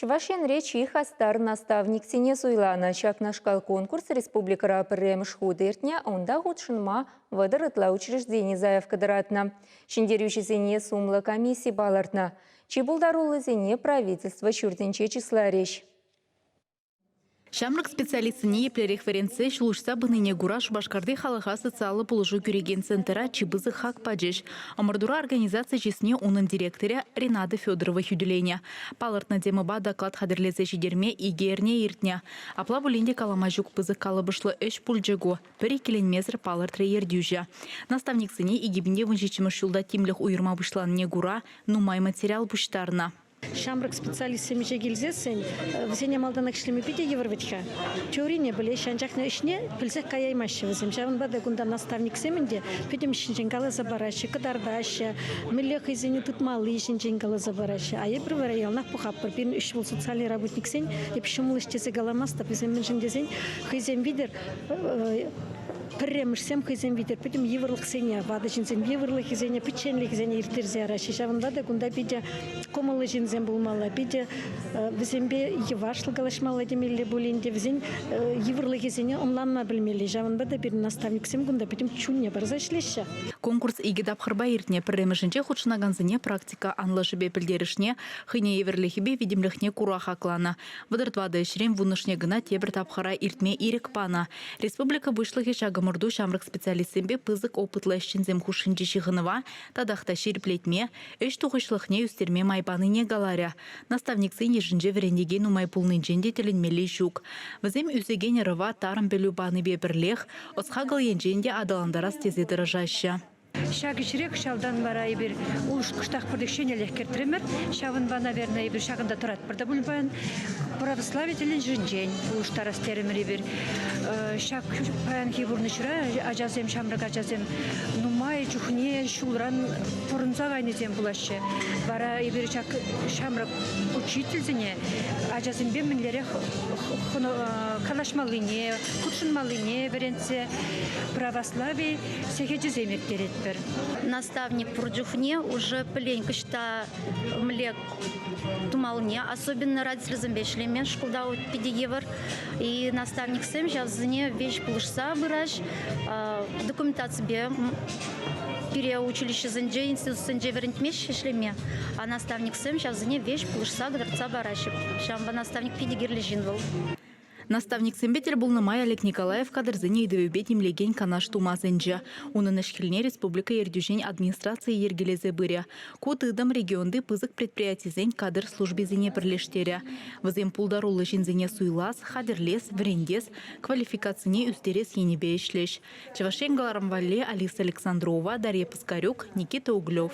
Чувашен речи хастар наставник сине суйлана чакнашкал конкурс республикара пірремш худыртня, онда худшынма вадырытла учреждение заявка дыратна. Шиндерючі зене сумлы комиссии балартна. Чебулдарулы зене правительство чуртенче числа речь. Шамрак специалистыне еплерехверенце шулушса быныне гураш башкарды халыха социалы полужу күреген центра чибызы хак паджеш. Амардура организация чесне унын директоря Ренада Федорова хюделеня. Палыртна демыба доклад хадырлезе жидерме игерне иртня. Апла буленде каламажук пызы калыбышлы эш пульджего. Пери келенмезр палыртре ердюжа. Наставник сыне игибінде вынжичимыш шулда тимлих уйырма вышланне гура, нумай материал буштарна. Шамрак специалистами жегилзесен, везение малданак шлеми пиде евровитха. Теория были шанчахны ишне, пильзех каяймаще. Везем шаван бада гунда наставник семенде, пидем шинченгала забараще, кадардаще, миллех изени тут малый шинченгала забараще. А я проверял на пухаппер, пин ишвал социальный работник сень, я пишемул ишчезе галамаста, везем меншендезень, хизем видер. Премшсем хизем видер, потом еврлых сеня, вада жинзем еврлых хизеня, печенлих хизеня иртерзе араши. Шаван бада гунда пиде комалы жинзем булмала, пиде везембе евашлы галашмала демелле булинде, везен еврлых хизеня онланма билмели. Шаван бада бир наставник сем гунда потом чуння барзашлеща. Конкурс игидап хырба иртне премшинче худшынаганзыне практика анлашыбе пилдеришне, хыне еверлихибе видимлихне кураха клана. Вадыртвада ишрем вунышне гына тебір тапхара иртме ирек пана. Республика вышлыхи шагамырду шамрак специалистембе пызык опытлы шинзем хушинчи шихынова, тадахта ширплетме, эш тухышлыхне үстерме майпаныне галаря. Наставник сыне жинже верендеген умай пулны дженде теленмели жук. Візем үзеген рыва тарым белю баны бебірлех, осхагал енженде адаландарас тезе дырыжаща. Шаг ишрек шавдан барай бир улуш кыштак продукшене лехкертремер, шавын ба, наверное, бир шагында турат. Бирда бульбан православителен жинжен улуш тарастеремери бир шаг паян хибурнышра ажазем шамрак ажазем нумай чухне шулран порунза вайнезем булашы. Бара бир шаг шамрак учительзене ажазем беминлере калашмалыне, худшынмалыне веренце православие сехеджиземектерет. Наставник Пурджухне уже пленька что млек тумалне, особенно родители замбешлеме, школда педиевр. И наставник сэм сейчас за нее вещь полушса быраж, документация переучилище Зенджи, институт Зенджи вернтмеш шлеме, а наставник сэм сейчас за нее вещь полушса гадарца барашек. Шамба наставник педигер лежинвал. Наставник Сембетер был на май Олег Николаев кадрзыне и довебетим леген канаш тумазенджа. Он на шхильне республика ердюжень администрации ергелезе быря. Кот идам регионды пызык предприятий зень кадр службе зене прилештеря. Вазем пулдарулы жинзене суйлас, хадерлес, врендес, квалификацияне үстерес енебе ишлеш. Чавашен Галарамвале, Алиса Александрова, Дарья Паскарюк, Никита Углев.